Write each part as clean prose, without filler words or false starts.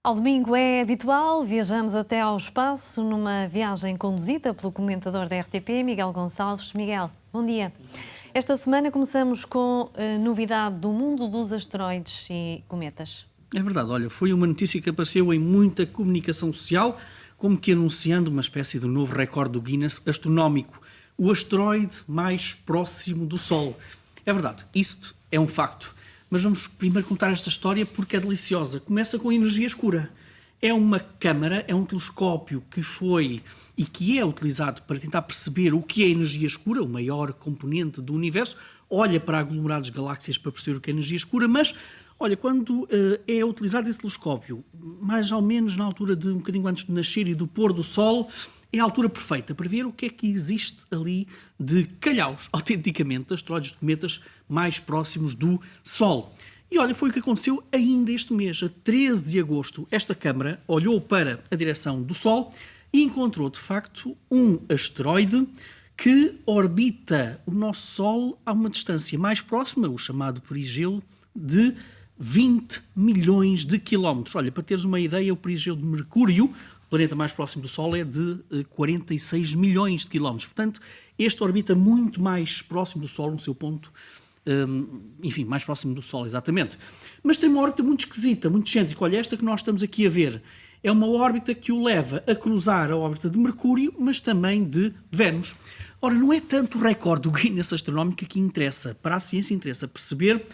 Ao domingo é habitual, viajamos até ao espaço numa viagem conduzida pelo comentador da RTP, Miguel Gonçalves. Miguel, bom dia. Esta semana começamos com a novidade do mundo dos asteroides e cometas. É verdade, olha, foi uma notícia que apareceu em muita comunicação social, como que anunciando uma espécie de novo recorde do Guinness astronómico, o asteroide mais próximo do Sol. É verdade, isto é um facto. Mas vamos primeiro contar esta história porque é deliciosa. Começa com energia escura. É uma câmara, é um telescópio que foi e que é utilizado para tentar perceber o que é energia escura, o maior componente do universo. Olha para aglomerados de galáxias para perceber o que é energia escura, mas olha, quando é utilizado esse telescópio, mais ou menos na altura de um bocadinho antes do nascer e do pôr do Sol, é a altura perfeita para ver o que é que existe ali de calhaus, autenticamente, asteroides de cometas mais próximos do Sol. E olha, foi o que aconteceu ainda este mês, a 13 de agosto. Esta câmara olhou para a direção do Sol e encontrou, de facto, um asteroide que orbita o nosso Sol a uma distância mais próxima, o chamado perigeu, de 20 milhões de quilómetros. Olha, para teres uma ideia, o perigeu de Mercúrio, o planeta mais próximo do Sol, é de 46 milhões de quilómetros. Portanto, este orbita muito mais próximo do Sol, no seu ponto, mais próximo do Sol, exatamente. Mas tem uma órbita muito esquisita, muito excêntrica. Olha, esta que nós estamos aqui a ver é uma órbita que o leva a cruzar a órbita de Mercúrio, mas também de Vênus. Ora, não é tanto o recorde do Guinness astronómico que interessa. Para a ciência interessa perceber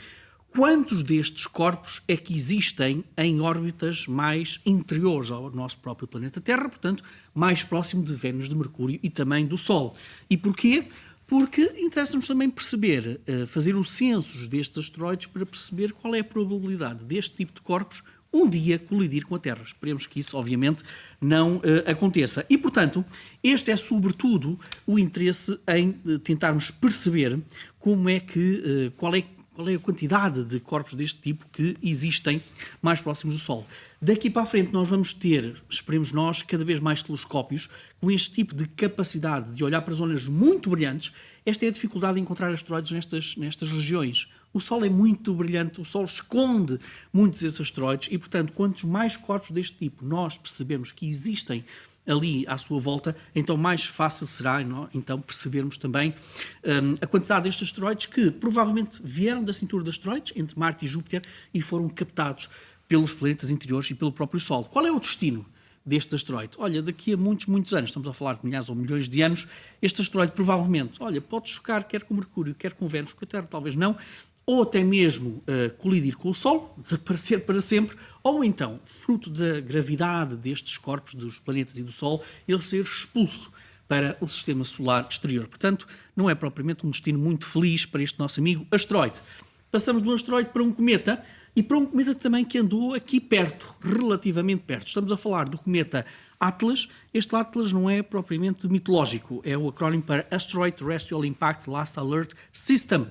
quantos destes corpos é que existem em órbitas mais interiores ao nosso próprio planeta Terra, portanto, mais próximo de Vênus, de Mercúrio e também do Sol. E porquê? Porque interessa-nos também perceber, fazer os censos destes asteroides para perceber qual é a probabilidade deste tipo de corpos um dia colidir com a Terra. Esperemos que isso, obviamente, não aconteça. E, portanto, este é, sobretudo, o interesse em tentarmos perceber como é que, qual é a quantidade de corpos deste tipo que existem mais próximos do Sol. Daqui para a frente nós vamos ter, esperemos nós, cada vez mais telescópios com este tipo de capacidade de olhar para zonas muito brilhantes. Esta é a dificuldade de encontrar asteroides nestas regiões. O Sol é muito brilhante, o Sol esconde muitos desses asteroides e, portanto, quantos mais corpos deste tipo nós percebemos que existem ali à sua volta, então mais fácil será então percebermos também a quantidade destes asteroides que provavelmente vieram da cintura de asteroides entre Marte e Júpiter e foram captados pelos planetas interiores e pelo próprio Sol. Qual é o destino deste asteroide? Olha, daqui a muitos anos, estamos a falar de milhares ou milhões de anos, este asteroide provavelmente, pode chocar quer com Mercúrio, quer com Vênus, com a Terra talvez não, ou até mesmo colidir com o Sol, desaparecer para sempre, ou então, fruto da gravidade destes corpos, dos planetas e do Sol, ele ser expulso para o sistema solar exterior. Portanto, não é propriamente um destino muito feliz para este nosso amigo asteroide. Passamos de um asteroide para um cometa, e para um cometa também que andou aqui perto, relativamente perto. Estamos a falar do cometa Atlas. Este Atlas não é propriamente mitológico, é o acrónimo para Asteroid Terrestrial Impact Last Alert System.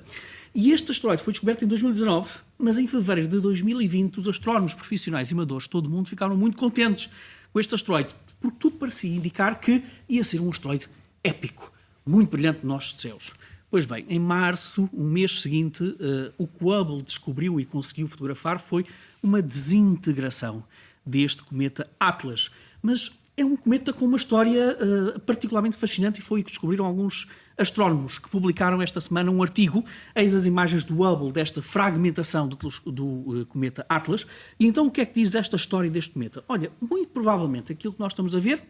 E este asteroide foi descoberto em 2019, mas em fevereiro de 2020 os astrónomos profissionais e amadores de todo o mundo ficaram muito contentes com este asteroide, porque tudo parecia indicar que ia ser um asteroide épico, muito brilhante nos nossos céus. Pois bem, em março, um mês seguinte, o que o Hubble descobriu e conseguiu fotografar foi uma desintegração deste cometa Atlas. Mas é um cometa com uma história particularmente fascinante e foi o que descobriram alguns astrónomos que publicaram esta semana um artigo, eis as imagens do Hubble desta fragmentação do cometa Atlas. E então o que é que diz esta história deste cometa? Olha, muito provavelmente aquilo que nós estamos a ver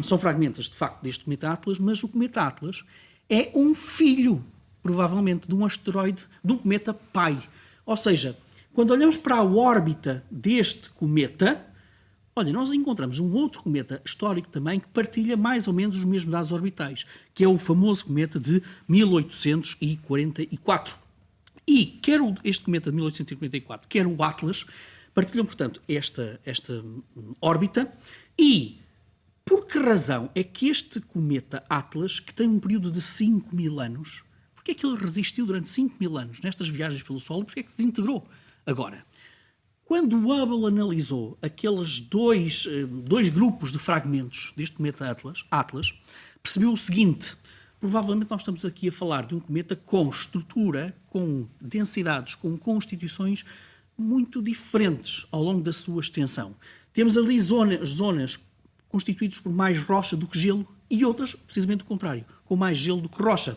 são fragmentos de facto deste cometa Atlas, mas o cometa Atlas é um filho, provavelmente, de um asteroide, de um cometa pai. Ou seja, quando olhamos para a órbita deste cometa, olha, nós encontramos um outro cometa histórico também que partilha mais ou menos os mesmos dados orbitais, que é o famoso cometa de 1844. E quer este cometa de 1844, quer o Atlas, partilham, portanto, esta órbita. E por que razão é que este cometa Atlas, que tem um período de 5.000 anos, porque é que ele resistiu durante 5.000 anos nestas viagens pelo Sol e porque é que se desintegrou agora? Quando o Hubble analisou aqueles dois grupos de fragmentos deste cometa Atlas, percebeu o seguinte: provavelmente nós estamos aqui a falar de um cometa com estrutura, com densidades, com constituições muito diferentes ao longo da sua extensão. Temos ali zonas constituídas por mais rocha do que gelo e outras, precisamente o contrário, com mais gelo do que rocha.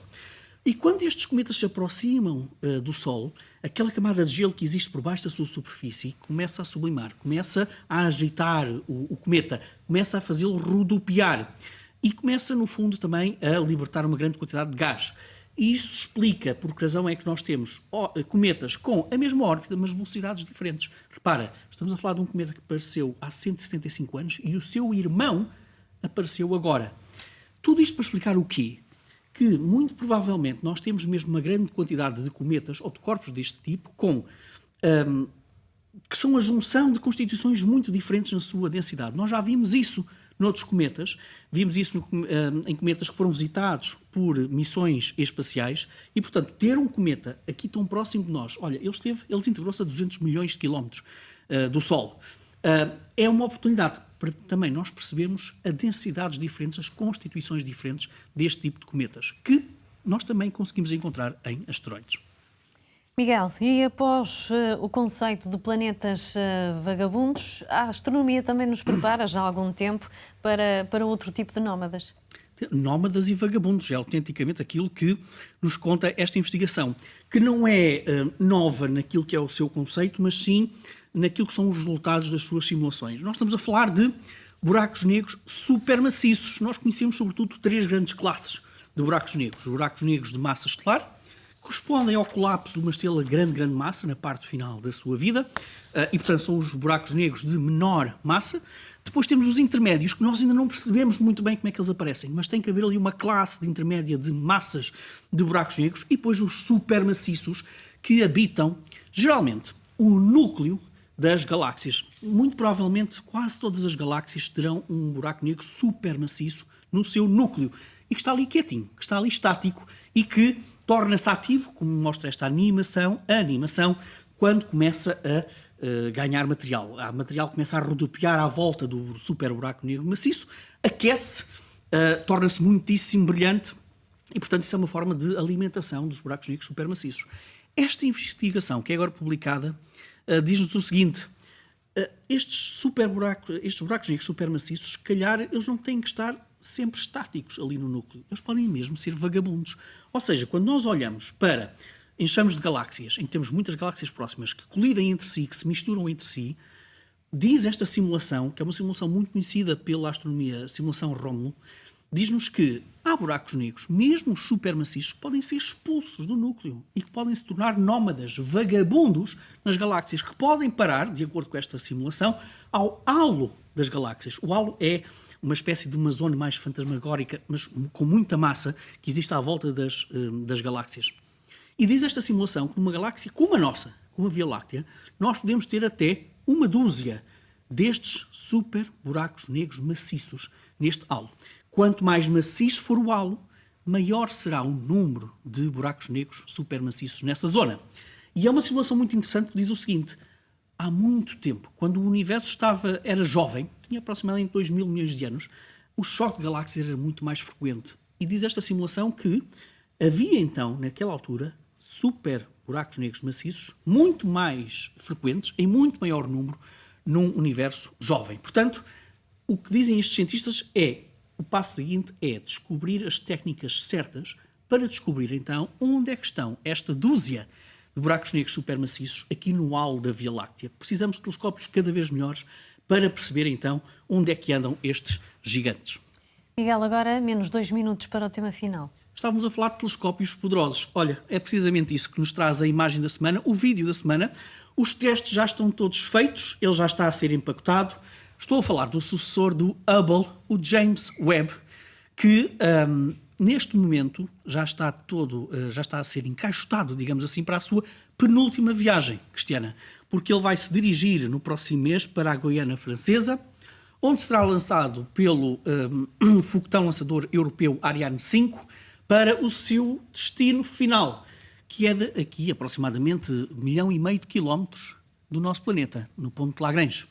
E quando estes cometas se aproximam do Sol, aquela camada de gelo que existe por baixo da sua superfície começa a sublimar, começa a agitar o cometa, começa a fazê-lo rodopiar e começa, no fundo, também a libertar uma grande quantidade de gás. E isso explica por que razão é que nós temos cometas com a mesma órbita, mas velocidades diferentes. Repara, estamos a falar de um cometa que apareceu há 175 anos e o seu irmão apareceu agora. Tudo isto para explicar o quê? Que, muito provavelmente, nós temos mesmo uma grande quantidade de cometas ou de corpos deste tipo que são a junção de constituições muito diferentes na sua densidade. Nós já vimos isso noutros cometas, vimos isso em cometas que foram visitados por missões espaciais e, portanto, ter um cometa aqui tão próximo de nós, olha, ele desintegrou-se a 200 milhões de quilómetros do Sol, é uma oportunidade para também nós percebermos as densidades diferentes, as constituições diferentes deste tipo de cometas, que nós também conseguimos encontrar em asteroides. Miguel, e após o conceito de planetas vagabundos, a astronomia também nos prepara já há algum tempo para outro tipo de nómadas? Nómadas e vagabundos é autenticamente aquilo que nos conta esta investigação, que não é nova naquilo que é o seu conceito, mas sim naquilo que são os resultados das suas simulações. Nós estamos a falar de buracos negros supermaciços. Nós conhecemos sobretudo 3 grandes classes de buracos negros. Os buracos negros de massa estelar, correspondem ao colapso de uma estrela de grande massa na parte final da sua vida e, portanto, são os buracos negros de menor massa. Depois temos os intermédios, que nós ainda não percebemos muito bem como é que eles aparecem, mas tem que haver ali uma classe de intermédia de massas de buracos negros e depois os supermaciços, que habitam, geralmente, o núcleo das galáxias. Muito provavelmente, quase todas as galáxias terão um buraco negro supermaciço no seu núcleo e que está ali quietinho, que está ali estático e que torna-se ativo, como mostra esta animação, quando começa a ganhar material. O material começa a rodopiar à volta do super buraco negro maciço, aquece, torna-se muitíssimo brilhante e, portanto, isso é uma forma de alimentação dos buracos negros supermaciços. Esta investigação, que é agora publicada, diz-nos o seguinte: estes buracos negros supermaciços, se calhar, eles não têm que estar sempre estáticos ali no núcleo. Eles podem mesmo ser vagabundos. Ou seja, quando nós olhamos para enxames de galáxias, em que temos muitas galáxias próximas que colidem entre si, que se misturam entre si, diz esta simulação, que é uma simulação muito conhecida pela astronomia, a simulação Rómulo, diz-nos que há buracos negros, mesmo os supermaciços, que podem ser expulsos do núcleo e que podem se tornar nómadas, vagabundos nas galáxias, que podem parar, de acordo com esta simulação, ao halo das galáxias. O halo é uma espécie de uma zona mais fantasmagórica, mas com muita massa, que existe à volta das galáxias. E diz esta simulação que numa galáxia como a nossa, como a Via Láctea, nós podemos ter até 1 dúzia destes super buracos negros maciços neste halo. Quanto mais maciço for o halo, maior será o número de buracos negros supermaciços nessa zona. E é uma simulação muito interessante que diz o seguinte: há muito tempo, quando o universo era jovem, tinha aproximadamente 2 mil milhões de anos, o choque de galáxias era muito mais frequente. E diz esta simulação que havia então, naquela altura, super buracos negros maciços, muito mais frequentes, em muito maior número, num universo jovem. Portanto, o que dizem estes cientistas é: o passo seguinte é descobrir as técnicas certas para descobrir então onde é que estão esta dúzia de buracos negros supermaciços aqui no halo da Via Láctea. Precisamos de telescópios cada vez melhores para perceber então onde é que andam estes gigantes. Miguel, agora menos 2 minutos para o tema final. Estávamos a falar de telescópios poderosos. Olha, é precisamente isso que nos traz a imagem da semana, o vídeo da semana. Os testes já estão todos feitos, ele já está a ser empacotado. Estou a falar do sucessor do Hubble, o James Webb, que neste momento já está a ser encaixotado, digamos assim, para a sua penúltima viagem, Cristiana, porque ele vai se dirigir no próximo mês para a Guiana Francesa, onde será lançado pelo foguetão lançador europeu Ariane 5 para o seu destino final, que é de aqui aproximadamente 1,5 milhão de quilómetros do nosso planeta, no ponto de Lagrange.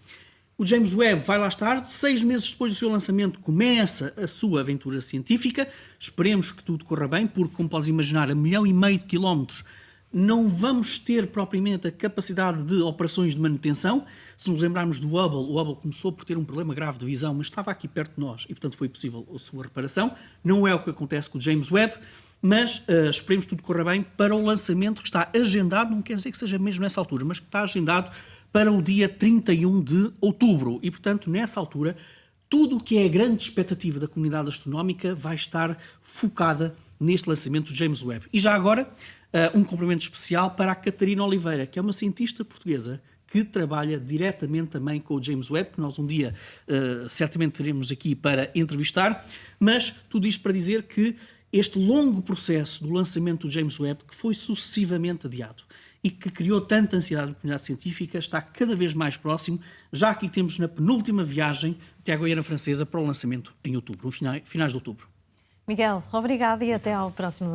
O James Webb vai lá estar, 6 meses depois do seu lançamento começa a sua aventura científica. Esperemos que tudo corra bem, porque, como podes imaginar, a 1,5 milhão de quilómetros não vamos ter propriamente a capacidade de operações de manutenção. Se nos lembrarmos do Hubble, o Hubble começou por ter um problema grave de visão, mas estava aqui perto de nós e, portanto, foi possível a sua reparação. Não é o que acontece com o James Webb, mas esperemos que tudo corra bem para o lançamento que está agendado, não quer dizer que seja mesmo nessa altura, mas que está agendado para o dia 31 de outubro. E, portanto, nessa altura, tudo o que é a grande expectativa da comunidade astronómica vai estar focada neste lançamento do James Webb. E já agora, um cumprimento especial para a Catarina Oliveira, que é uma cientista portuguesa que trabalha diretamente também com o James Webb, que nós um dia certamente teremos aqui para entrevistar, mas tudo isto para dizer que este longo processo do lançamento do James Webb, que foi sucessivamente adiado e que criou tanta ansiedade na comunidade científica, está cada vez mais próximo, já que temos na penúltima viagem até a Guiana Francesa para o lançamento em outubro, finais de outubro. Miguel, obrigado e até ao próximo.